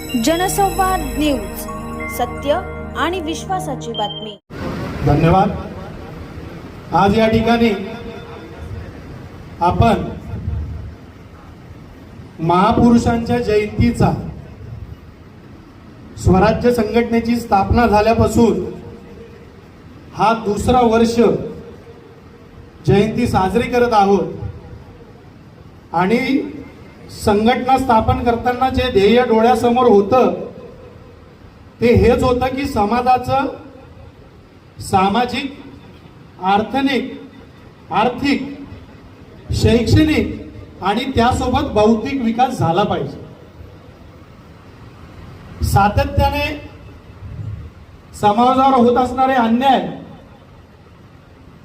जनसंवाद न्यूज, सत्य आणि विश्वासाची बातमी. धन्यवाद. आज या ठिकाणी आपण महापुरुषांच्या जयंतीचा, स्वराज्य संघटनेची स्थापना झाल्यापासून हा दुसरा वर्ष जयंती साजरी करत आहोत. आणि संघटना स्थापन करताना जे ध्येय डोळ्यासमोर होतं ते हेच होतं की समाजाचं सामाजिक, आर्थिक, शैक्षणिक आणि त्यासोबत बौद्धिक विकास झाला पाहिजे. सातत्याने समाजावर होत असणारे अन्याय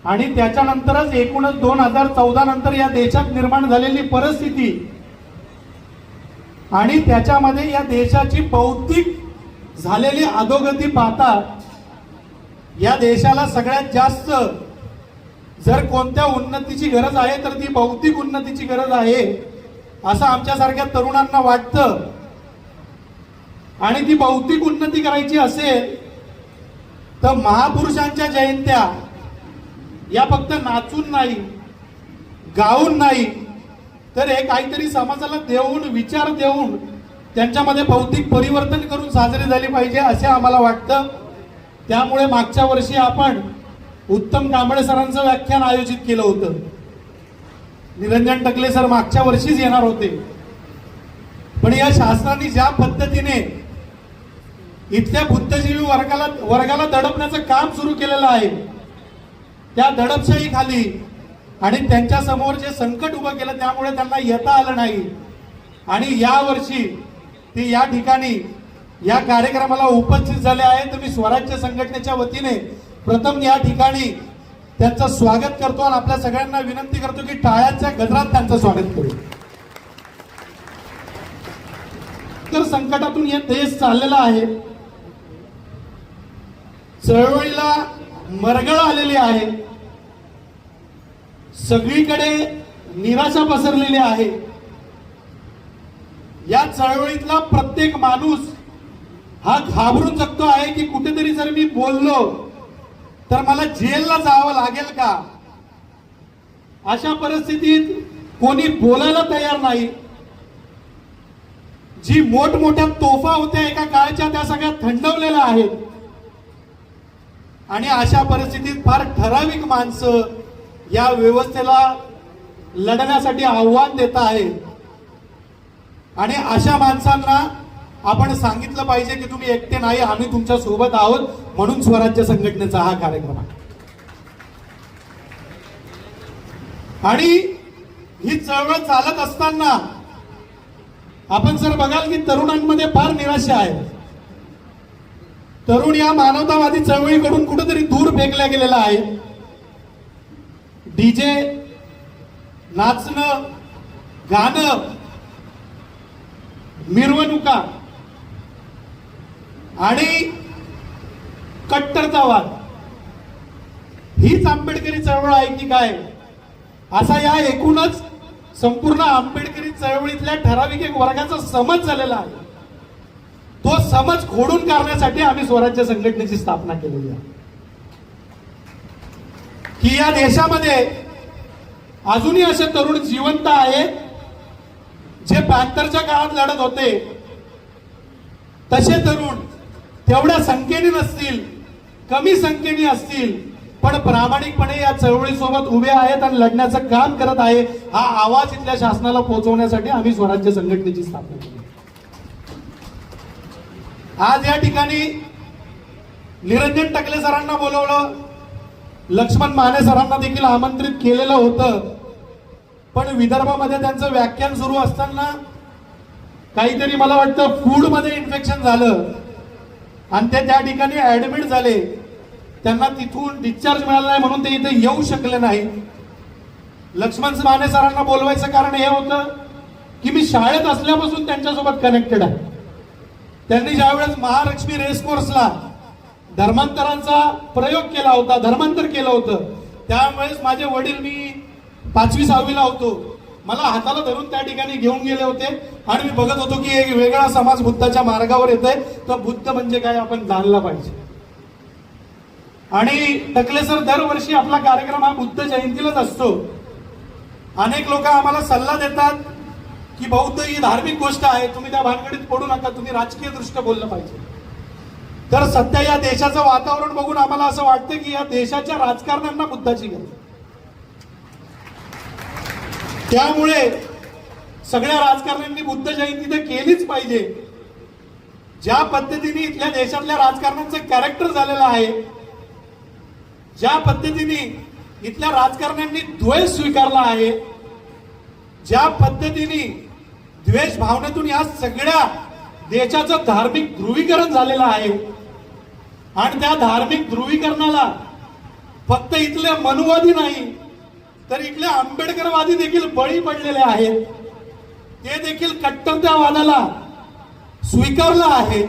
आणि त्याच्यानंतरच एकूणच 2014 नंतर या देशात निर्माण झालेली परिस्थिती आणि त्याच्यामध्ये या देशाची बौद्धिक झालेली अधोगती पाहता या देशाला सगळ्यात जास्त जर कोणत्या उन्नतीची गरज आहे तर ती बौद्धिक उन्नतीची गरज आहे असं आमच्यासारख्या तरुणांना वाटतं. आणि ती बौद्धिक उन्नती करायची असेल तर महापुरुषांच्या जयंत्या या फक्त नाचून नाही, गाऊन नाही, तर हे काहीतरी समाजाला देऊन, विचार देऊन त्यांच्यामध्ये बौद्धिक परिवर्तन करून साजरी झाली पाहिजे असे आम्हाला वाटतं. त्यामुळे मागच्या वर्षी आपण उत्तम कांबळे सरांचं व्याख्यान आयोजित केलं होतं. निरंजन टकले सर मागच्या वर्षीच येणार होते, पण या शासनाने ज्या पद्धतीने इथल्या बुद्धिजीवी वर्गाला दडपण्याचं काम सुरू केलेलं आहे, त्या दडपशाही खाली आणि त्यांच्या समोर जे संकट उभं केलं त्यामुळे त्यांना येता आलं नाही. आणि या वर्षी ते या ठिकाणी या कार्यक्रमाला उपस्थित झाले आहे. तर मी स्वराज्य संघटनेच्या वतीने प्रथम या ठिकाणी त्यांचं स्वागत करतो आणि आपल्या सगळ्यांना विनंती करतो की टाळ्यांच्या गजरात त्यांचं स्वागत करू. तर संकटातून हे देश चाललेला आहे, चळवळीला मरगळ आलेली आहे, सगळीकडे निराशा पसरलेली आहे. या चळवळीतला प्रत्येक माणूस हा घाबरून जगतो आहे की कुठेतरी जर मी बोललो तर मला जेलला जावं लागेल का. अशा परिस्थितीत कोणी बोलायला तयार नाही. जी मोठमोठ्या तोफा होत्या एका काळच्या त्या सगळ्या थंडवलेल्या आहेत. आणि अशा परिस्थितीत फार ठराविक माणसं या व्यवस्थेला लढण्यासाठी आव्हान देत आहे. आणि अशा माणसांना आपण सांगितलं पाहिजे की तुम्ही एकटे नाही, आम्ही तुमच्या सोबत आहोत. म्हणून स्वराज्य संघटनेचा हा कार्यक्रम आहे. आणि ही चळवळ चालत असताना आपण जर बघाल की तरुणांमध्ये फार निराशा आहे. तरुण या मानवतावादी चळवळीकडून कुठेतरी दूर फेकला गेलेला आहे. डीजे, नाचणं, गाणं, मिरवणुका आणि कट्टरतावाद हीच आंबेडकरी चळवळ आहे की काय, असा या एकूणच संपूर्ण आंबेडकरी चळवळीतल्या ठराविक एक वर्गाचा समज झालेला आहे. तो समज खोडून काढण्यासाठी आम्ही स्वराज्य संघटनेची स्थापना केलेली आहे. की या देशामध्ये अजूनही असे तरुण जिवंत आहेत जे 72च्या काळात लढत होते. तसे तरुण तेवढ्या संख्येने नसतील, कमी संख्येने असतील, पण प्रामाणिकपणे या चळवळीसोबत उभे आहेत आणि लढण्याचं काम करत आहे. हा आवाज इथल्या शासनाला पोहोचवण्यासाठी आम्ही स्वराज्य संघटनेची स्थापना केली. आज या ठिकाणी निरंजन टकले सरांना बोलवलं, लक्ष्मण माने सरांना देखील आमंत्रित केलेलं होतं. पण विदर्भामध्ये त्यांचं व्याख्यान सुरू असताना काहीतरी मला वाटतं फूड मध्ये इन्फेक्शन झालं आणि ते त्या ठिकाणी ऍडमिट झाले. त्यांना तिथून डिस्चार्ज मिळाला नाही म्हणून ते इथे येऊ शकले नाही. लक्ष्मण माने सरांना बोलवायचं कारण हे होतं की मी शाळेत असल्यापासून त्यांच्यासोबत कनेक्टेड आहे. त्यांनी ज्यावेळेस महालक्ष्मी रेसकोर्सला धर्मांतरांचा प्रयोग केला होता, धर्मांतर केलं होतं, त्यावेळेस माझे वडील, मी 5वी 6वीला होतो, मला हाताला धरून त्या ठिकाणी घेऊन गेले होते आणि मी बघत होतो की एक वेगळा समाज बुद्धाच्या मार्गावर येतोय. तर बुद्ध म्हणजे काय आपण जाणलं पाहिजे. आणि टकले सर दरवर्षी आपला कार्यक्रम हा बुद्ध जयंतीलाच असतो. अनेक लोक आम्हाला सल्ला देतात की बौद्ध ही धार्मिक गोष्ट आहे, तुम्ही त्या भानगडीत पडू नका, तुम्ही राजकीय दृष्ट्या बोललं पाहिजे. तर सध्या या देशाचं वातावरण बघून आम्हाला असं वाटतं की या देशाच्या राजकारण्यांना बुद्धाची गरज. त्यामुळे सगळ्या राजकारण्यांनी बुद्ध जयंती तर केलीच पाहिजे. ज्या पद्धतीने इथल्या देशातल्या राजकारण्यांचं कॅरेक्टर झालेलं आहे, ज्या पद्धतीने इथल्या राजकारण्यांनी द्वेष स्वीकारला आहे, ज्या पद्धतीने द्वेष भावनेतून या सगळ्या देशाचं धार्मिक ध्रुवीकरण झालेलं आहे आणि त्या धार्मिक ध्रुवीकरणाला फक्त इथले मनुवादी नाही तर इथले आंबेडकरवादी देखील बळी पडलेले आहेत. ते देखील कट्टरतावादाला स्वीकारलं आहे.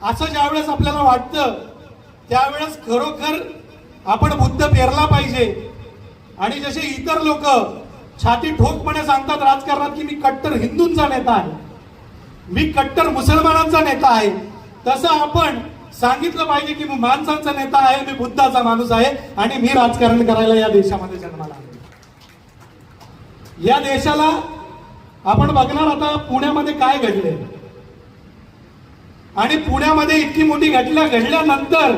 असं ज्यावेळेस आपल्याला वाटतं त्यावेळेस खरोखर आपण बुद्ध पेरला पाहिजे. आणि जसे इतर लोक छाती ठोकपणे सांगतात राजकारणात की मी कट्टर हिंदूंचा नेता आहे, मी कट्टर मुसलमानांचा नेता आहे, तसं आपण सांगितलं पाहिजे की मी माणसांचा नेता आहे, मी बुद्धाचा माणूस आहे आणि मी राजकारण करायला या देशामध्ये जन्माला आलो. या देशाला आपण बघणार आता पुण्यामध्ये काय घडले आणि पुण्यामध्ये इतकी मोठी घटना घडल्यानंतर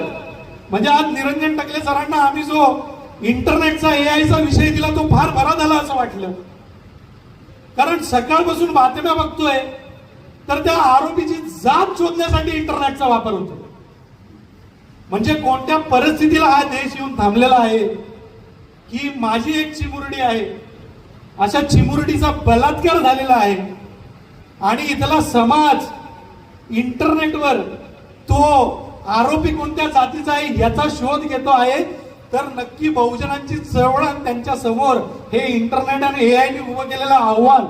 म्हणजे आज निरंजन टकले सरांना आम्ही जो इंटरनेटचा AI चा विषय दिला तो फार बरा झाला असं वाटलं. कारण सकाळपासून बातम्या बघतोय तर त्या आरोपीची जात शोधण्यासाठी इंटरनेटचा वापर होतो. म्हणजे कोणत्या परिस्थितीला हा देश येऊन थांबलेला आहे की माझी एक चिमुरडी आहे, अशा चिमुरडीचा बलात्कार झालेला आहे आणि इथला समाज इंटरनेटवर तो आरोपी कोणत्या जातीचा आहे याचा शोध घेतो आहे. तर नक्की बहुजनांची चळवळ त्यांच्या समोर हे इंटरनेट आणि AI ने उभं केलेलं आव्हान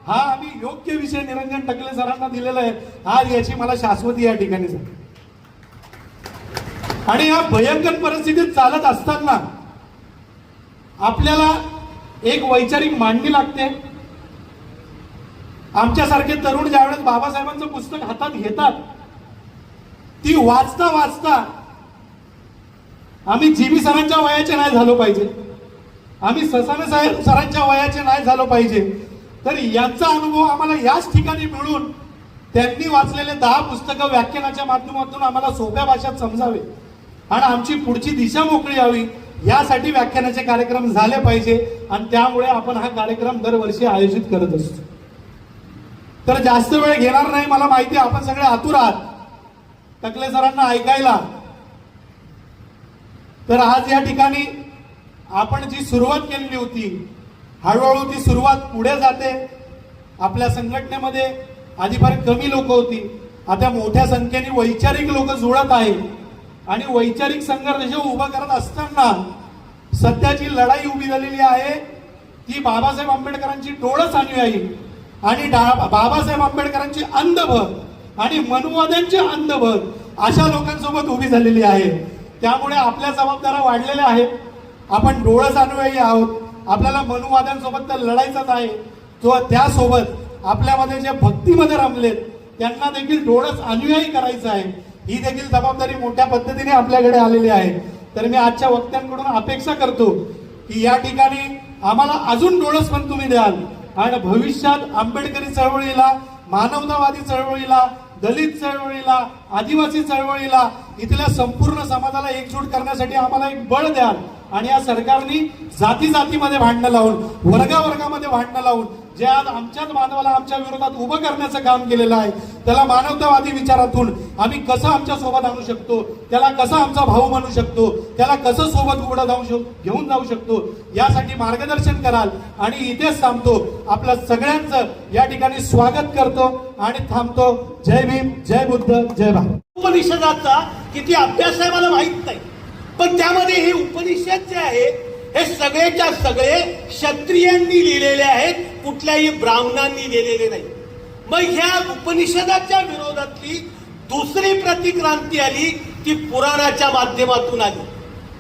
हा आम्ही योग्य विषय निरंजन टकले सरांना दिलेला आहे. आज याची मला शाश्वती या ठिकाणी झाली. आणि या भयंकर परिस्थितीत चालत असताना आपल्याला एक वैचारिक मांडणी लागते. आमच्यासारखे तरुण ज्यावेळेस बाबासाहेबांचं पुस्तक हातात घेतात ती वाचता वाचता आम्ही जीबी सरांच्या वयाचे नाही झालो पाहिजे, आम्ही ससाने साहेब सरांच्या वयाचे नाही झालो पाहिजे. तर यांचा अनुभव आम्हाला याच ठिकाणी मिळून त्यांनी वाचलेले 10 पुस्तकं व्याख्यानाच्या माध्यमातून आम्हाला सोप्या भाषेत समजावे आणि आमची पुढची दिशा मोकळी व्हावी यासाठी व्याख्यानाचे कार्यक्रम झाले पाहिजे. आणि त्यामुळे आपण हा कार्यक्रम दरवर्षी आयोजित करत असतो. तर जास्त वेळ घेणार नाही, मला माहिती आहे आपण सगळे आतुर आहात टकले सरांना ऐकायला. तर आज या ठिकाणी आपण जी सुरुवात केलेली होती हळूहळू ती सुरुवात पुढे जाते. आपल्या संघटनेमध्ये आधी फार कमी लोक होती, आता मोठ्या संख्येने वैचारिक लोक जुळत आहेत आणि वैचारिक संघर्ष उभा करत असताना सध्याची लढाई उभी झालेली आहे ती बाबासाहेब आंबेडकरांची डोळस अनुयायी आणि बाबासाहेब आंबेडकरांची अंधभक्त आणि मनुवाद्यांची अंधभक्त अशा लोकांसोबत उभी झालेली आहे. त्यामुळे आपल्या जबाबदाऱ्या वाढलेल्या आहेत. आपण डोळस अनुयायी आहोत, आपल्याला मनुवाद्यांसोबत तर लढायचंच आहे. तो त्यासोबत आपल्यामध्ये जे भक्तीमध्ये रमलेत त्यांना देखील डोळस अनुयायी करायचं आहे. ही देखील जबाबदारी मोठ्या पद्धतीने आपल्याकडे आलेली आहे. तर मी आजच्या वक्त्यांकडून अपेक्षा करतो की या ठिकाणी आम्हाला अजून डोळस पण तुम्ही द्याल आणि भविष्यात आंबेडकरी चळवळीला, मानवतावादी चळवळीला, दलित चळवळीला, आदिवासी चळवळीला, इथल्या संपूर्ण समाजाला एकजूट करण्यासाठी आम्हाला एक बळ द्याल. आणि या सरकारने जाती जातीमध्ये भांडणं लावून, वर्गावर्गामध्ये भांडणं लावून जे आज आमच्याच मानवाला आमच्या विरोधात उभं करण्याचं काम केलेलं आहे त्याला मानवतावादी विचारातून आम्ही कसं आमच्या सोबत आणू शकतो, त्याला कसं आमचा भाऊ म्हणू शकतो, त्याला कसं सोबत उभं घेऊन जाऊ शकतो यासाठी मार्गदर्शन कराल. आणि इथेच थांबतो. आपलं सगळ्यांचं या ठिकाणी स्वागत करतो आणि थांबतो. जय भीम, जय बुद्ध, जय भारत. उपनिषदाचा किती अभ्यास आहे मला माहित नाही, पण त्यामध्ये हे उपनिषद जे आहे हे सगळेच्या सगळे क्षत्रियांनी लिहिलेले आहेत, कुठल्याही ब्राह्मणांनी लिहिलेले नाही. मग ह्या उपनिषदाच्या विरोधातली दुसरी प्रतिक्रांती आली ती पुराणाच्या माध्यमातून आली.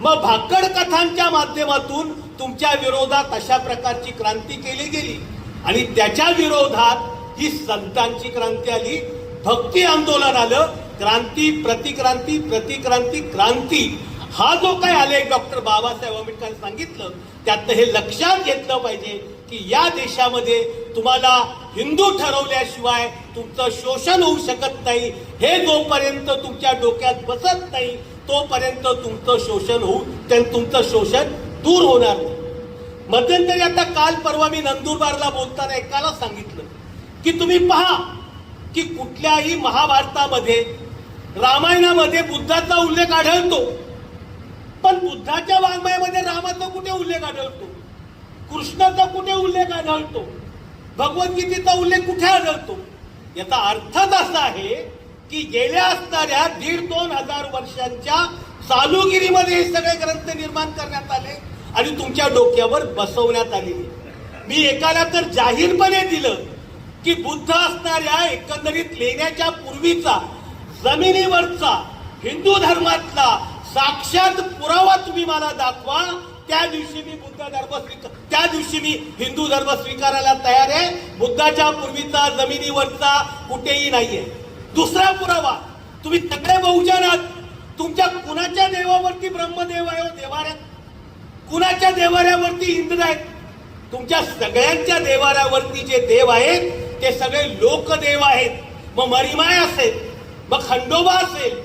मग भाकड कथांच्या माध्यमातून तुमच्या विरोधात अशा प्रकारची क्रांती केली गेली आणि त्याच्या विरोधात ही संतांची क्रांती आली, भक्ती आंदोलन आलं, क्रांती प्रतिक्रांती प्रतिक्रांती क्रांती हा जो काय आलेख डॉक्टर बाबासाहेब आंबेडकरांनी सांगितलं त्यात हे लक्षात घेतलं पाहिजे की या देशामध्ये तुम्हाला हिंदू ठरवल्याशिवाय तुमचं शोषण होऊ शकत नाही. हे जोपर्यंत तुमच्या डोक्यात बसत नाही तोपर्यंत तुमचं शोषण दूर होणार नाही. मध्यंतरी आता काल परवा मी नंदुरबारला बोलताना एकाला सांगितलं की तुम्ही पहा की कुठल्याही महाभारतामध्ये रामायणामध्ये बुद्धाचा उल्लेख आढळतो, पण बुद्धाच्या वाङ्मयामध्ये रामाचा कुठे उल्लेख आढळतो, कृष्णाचा कुठे उल्लेख आढळतो, भगवद्गीतेचा उल्लेख कुठे आढळतो. याचा अर्थच असा आहे की गेल्या असणाऱ्या 1,500-2,000 वर्षांच्या चालुगिरीमध्ये हे सगळे ग्रंथ निर्माण करण्यात आले आणि तुमच्या डोक्यावर बसवण्यात आले. मी एकाला तर जाहीरपणे दिलं की बुद्ध असणाऱ्या एकंदरीत लेण्याच्या पूर्वीचा जमिनीवरचा हिंदू धर्मातला साक्षात पुरावा तुम्ही मला दाखवा, त्या दिवशी मी हिंदू धर्म स्वीकारायला तयार आहे. बुद्धाच्या पूर्वीचा जमिनीवरचा कुठेही नाहीये. दुसरा पुरावा, तुम्ही सगळे बहुजन आहात, तुमच्या कुणाच्या देवावरती ब्रह्मदेव आहे, देवाऱ्यात कुणाच्या देवाऱ्यावरती इंद्र आहेत, तुमच्या सगळ्यांच्या देवाऱ्यावरती जे देव आहेत ते सगळे लोकदेव आहेत. मग मरिमाय असेल, मग खंडोबा असेल,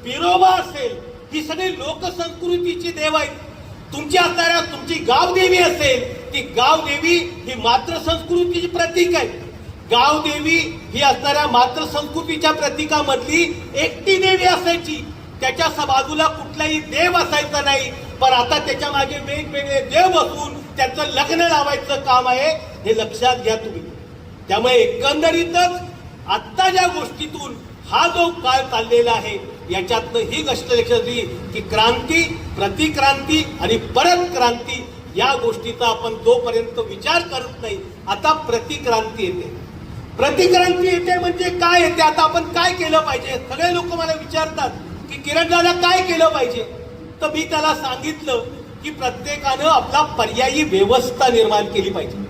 बिरोबा असेल, ही सगळी लोकसंस्कृतीची देव आहेत. तुमची गावदेवी असेल, ती गावदेवी ही मात्र संस्कृतीची प्रतीक आहे. गावदेवी ही असणाऱ्या मात्र संस्कृतीच्या प्रतीकामधली एकटी देवी असायची, त्याच्या बाजूला कुठलाही देव असायचा नाही. पण आता त्याच्या मागे वेगवेगळे देव बसून त्याचं लग्न लावायचं काम आहे, हे लक्षात घ्या तुम्ही. त्यामुळे एकंदरीतच आत्ता ज्या गोष्टीतून हा जो काळ चाललेला आहे याच्यातनं ही गोष्ट लक्षात दिली की क्रांती, प्रतिक्रांती आणि परत क्रांती या गोष्टीचा आपण जोपर्यंत विचार करत नाही, आता प्रतिक्रांती येते. प्रतिक्रांती येते म्हणजे काय येते, आता आपण काय केलं पाहिजे. सगळे लोक मला विचारतात की किरण दादा काय केलं पाहिजे, तर मी त्याला सांगितलं की प्रत्येकानं आपला पर्यायी व्यवस्था निर्माण केली पाहिजे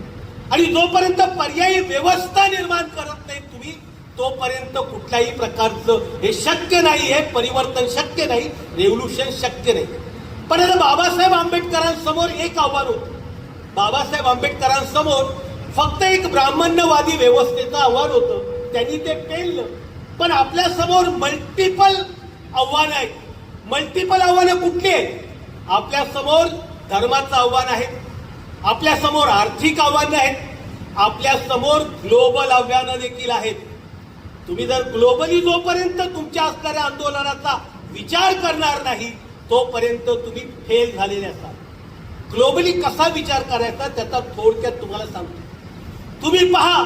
आणि जोपर्यंत पर्यायी व्यवस्था निर्माण करत नाही तुम्ही तोपर्यंत कुठल्याही प्रकारचं हे शक्य नाही, हे परिवर्तन शक्य नाही, रेव्होल्युशन शक्य नाही. पण आता बाबासाहेब आंबेडकरांसमोर एक आव्हान होतं. बाबासाहेब आंबेडकरांसमोर फक्त एक ब्राह्मण्यवादी व्यवस्थेचं आव्हान होतं, त्यांनी ते पेललं. पण आपल्या समोर मल्टिपल आव्हानं आहेत. मल्टिपल आव्हानं कुठली आहेत? आपल्या समोर धर्माचं आव्हान आहे, आपल्या समोर आर्थिक आव्हानं आहेत, आपल्या समोर ग्लोबल आव्हानं देखील आहेत. तुम्ही जर ग्लोबली जोपर्यंत तुमच्या असणाऱ्या आंदोलनाचा विचार करणार नाही तोपर्यंत तुम्ही फेल झालेले असाल. ग्लोबली कसा विचार करायचा त्याचा थोडक्यात तुम्हाला सांगतो. तुम्ही पहा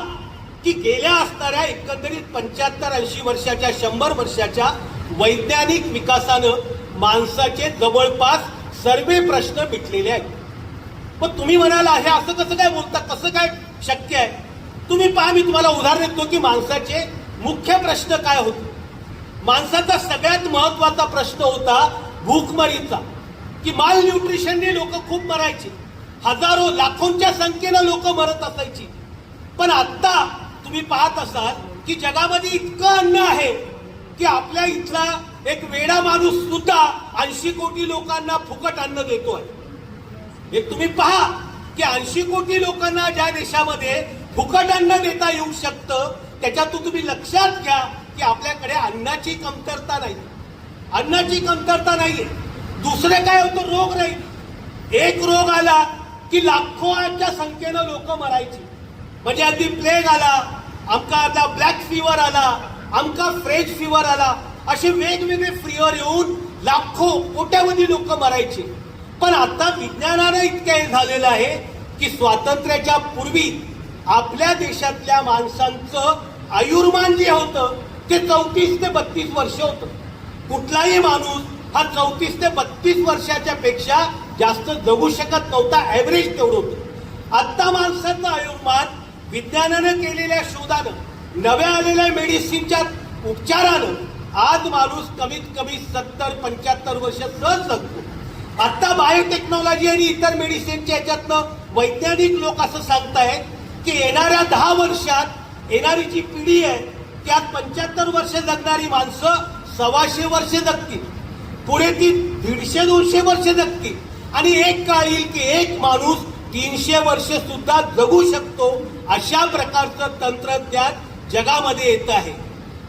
की गेल्या असणाऱ्या एकंदरीत 75-80 वर्षाच्या 100 वर्षाच्या वैज्ञानिक विकासानं माणसाचे जवळपास सर्व प्रश्न मिटलेले आहेत. मग तुम्ही म्हणाल हे असं कसं काय बोलता, कसं काय शक्य आहे. तुम्ही पहा, मी तुम्हाला उदाहरण देतो की माणसाचे मुख्य प्रश्न काय होते. माणसाचा सगळ्यात महत्वाचा प्रश्न होता भूकमरीचा, की माल न्यूट्रिशनने लोक खूप मरायचे, हजारो लाखोंच्या संख्येनं लोक मरत असायची. पण आता तुम्ही पाहत असाल की जगामध्ये इतकं अन्न आहे की आपल्या इथला एक वेडा माणूस सुद्धा 80 कोटी लोकांना फुकट अन्न देतोय. हे तुम्ही पहा की 80 कोटी लोकांना ज्या देशामध्ये फुकट अन्न देता येऊ शकतं त्याच्यातून तुम्ही लक्षात घ्या की आपल्याकडे अन्नाची कमतरता नाही, अन्नाची कमतरता नाहीये. दुसरे काय होतं, रोग नाही. एक रोग आला की लाखोच्या संख्येनं लोक मरायची. म्हणजे अगदी प्लेग आला, आमका आता ब्लॅक फिवर आला, आमका फ्रेंच फिवर आला, असे वेगवेगळे फिवर येऊन लाखो कोट्यावधी लोक मरायचे. पण आता विज्ञानानं इतकं हे झालेलं आहे की स्वातंत्र्याच्या पूर्वी आपल्या देशातल्या माणसांचं आयुर्मान जे होतं ते 34 ते 32 वर्ष होतं. कुठलाही माणूस हा 34 ते 32 वर्षाच्या पेक्षा जास्त जगू शकत नव्हता, ऍव्हरेज तेवढं होतं. आता माणसाचं आयुर्मान विज्ञानानं केलेल्या शोधानं, नव्या आलेल्या मेडिसिनच्या उपचारानं आज माणूस कमीत कमी 70-75 वर्ष सहज जगतो. आता बायोटेक्नॉलॉजी आणि इतर मेडिसिनच्या याच्यातनं वैज्ञानिक लोक असं सांगतायत की येणाऱ्या 10 वर्षात येणारी जी पिढी आहे त्यात 75 वर्ष जगणारी माणसं 125 वर्ष जगतील, पुढे ती 150-200 वर्ष जगतील आणि एक काळ येईल की एक माणूस 300 वर्ष सुद्धा जगू शकतो. अशा प्रकारचं तंत्रज्ञान जगामध्ये येत आहे.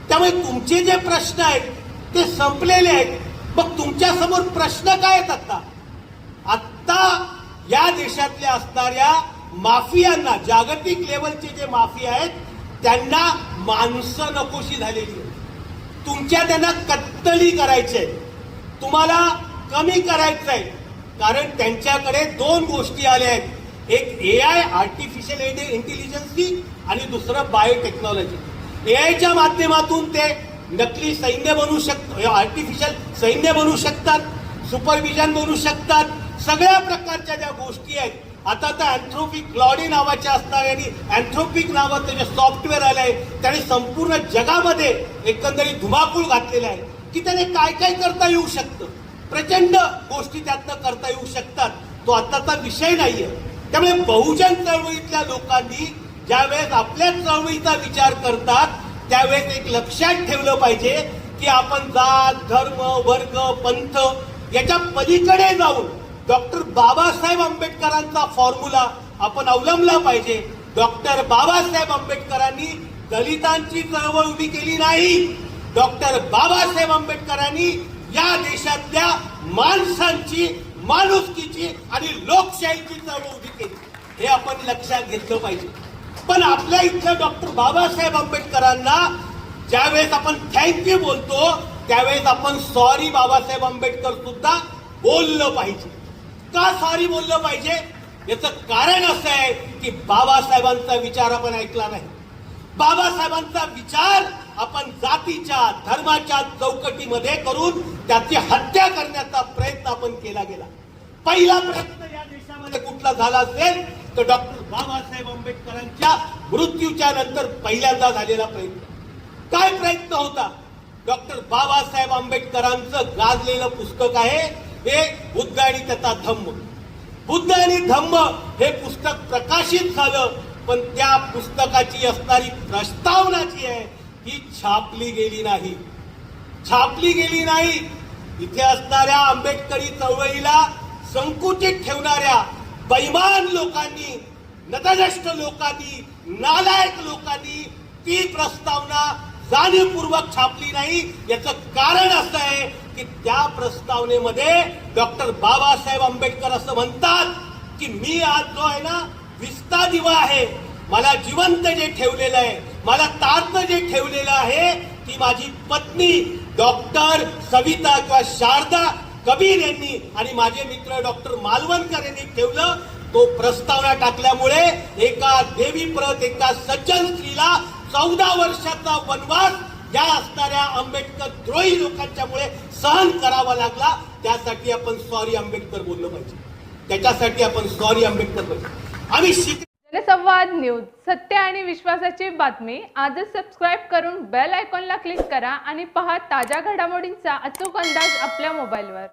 त्यामुळे तुमचे जे प्रश्न आहेत ते संपलेले आहेत. मग तुमच्या समोर प्रश्न काय आहेत? आता या देशातल्या असणाऱ्या माफियांना, जागतिक लेवलचे जे माफिया आहेत त्यांना माणसं नकोशी झालेली आहेत. तुमच्या त्यांना कत्तली करायचे, तुम्हाला कमी करायचं आहे. कारण त्यांच्याकडे 2 गोष्टी आल्या आहेत, एक AI आर्टिफिशियल इंटेलिजन्सी आणि दुसरं बायोटेक्नॉलॉजी. एआयच्या माध्यमातून ते नकली सैन्य बनवू शकतात, आर्टिफिशियल सैन्य बनवू शकतात, सुपरविजन बनवू शकतात, सगळ्या प्रकारच्या ज्या गोष्टी आहेत. आता तर अँथ्रोपिक क्लॉडी नावाच्या असणाऱ्या आणि अँथ्रोपिक नावाचं जे सॉफ्टवेअर आलं आहे त्याने संपूर्ण जगामध्ये एकंदरीत धुमाकूळ घातलेला आहे की त्याने काय काय करता येऊ शकतं. प्रचंड गोष्टी त्यातनं करता येऊ शकतात. तो आताचा विषय नाहीये. त्यामुळे बहुजन चळवळीतल्या लोकांनी ज्यावेळेस आपल्या चळवळीचा विचार करतात त्यावेळेस एक लक्षात ठेवलं पाहिजे की आपण जात, धर्म, वर्ग, पंथ याच्या पलीकडे जाऊन डॉक्टर बाबासाहेब आंबेडकरांचा फॉर्म्युला आपण अवलंबला पाहिजे. डॉक्टर बाबासाहेब आंबेडकरांनी दलितांची चळवळ उभी केली नाही. डॉक्टर बाबासाहेब आंबेडकरांनी या देशातल्या माणसांची, माणुसकीची आणि लोकशाहीची चळवळ उभी केली. हे आपण लक्षात घेतलं पाहिजे. पण आपल्या इथल्या डॉक्टर बाबासाहेब आंबेडकरांना ज्यावेळेस आपण थँक्यू बोलतो त्यावेळेस आपण सॉरी बाबासाहेब आंबेडकर सुद्धा बोललं पाहिजे. का सॉरी बोललं पाहिजे? याचं कारण असं आहे की बाबासाहेबांचा विचार आपण ऐकला नाही. बाबासाहेबांचा विचार आपण जातीच्या, धर्माच्या चौकटीमध्ये करून त्याची हत्या करण्याचा प्रयत्न आपण केला गेला. पहिला प्रयत्न या देशामध्ये कुठला झाला असेल तर डॉक्टर बाबासाहेब आंबेडकरांच्या मृत्यूच्या नंतर पहिल्यांदा झालेला प्रयत्न. काय प्रयत्न होता? डॉक्टर बाबासाहेब आंबेडकरांचं गाजलेलं पुस्तक आहे हे बुद्ध आणि त्याचा धम्म. बुद्ध आणि धम्म हे पुस्तक प्रकाशित झालं, पण त्या पुस्तकाची असणारी प्रस्तावना जी आहे ती छापली गेली नाही. छापली गेली नाही. इथे असणाऱ्या आंबेडकरी चळवळीला संकुचित ठेवणाऱ्या बैमान लोकांनी, नतद्रष्ट लोकांनी, नालायक लोकांनी ती प्रस्तावना जाणीवपूर्वक छापली नाही. याचं कारण असं आहे की त्या प्रस्तावनेमध्ये डॉक्टर बाबासाहेब आंबेडकर असं म्हणतात की मी आज जो आहे ना विस्ता दिवा आहे, मला जिवंत जे ठेवलेलं आहे, मला तारतं जे ठेवलेलं आहे ती माझी पत्नी डॉक्टर सविता किंवा शारदा कबीर यांनी आणि माझे मित्र डॉक्टर मालवणकर यांनी ठेवलं. तो प्रस्तावना टाकल्यामुळे एका देवीप्रत, एका सज्जन स्त्रीला 14 वर्षाचा वनवास या असणाऱ्या आंबेडकर द्रोही लोकांच्यामुळे सहन करावा लागला. त्यासाठी आपण सॉरी आंबेडकर बोललं पाहिजे. त्याच्यासाठी आपण सॉरी आंबेडकर पाहिजे. आम्ही जनसंवाद न्यूज, सत्य आणि विश्वासाची बातमी. आजच सबस्क्राईब करून बेल आयकॉनला क्लिक करा आणि पहा ताज्या घडामोडींचा अचूक अंदाज आपल्या मोबाईलवर.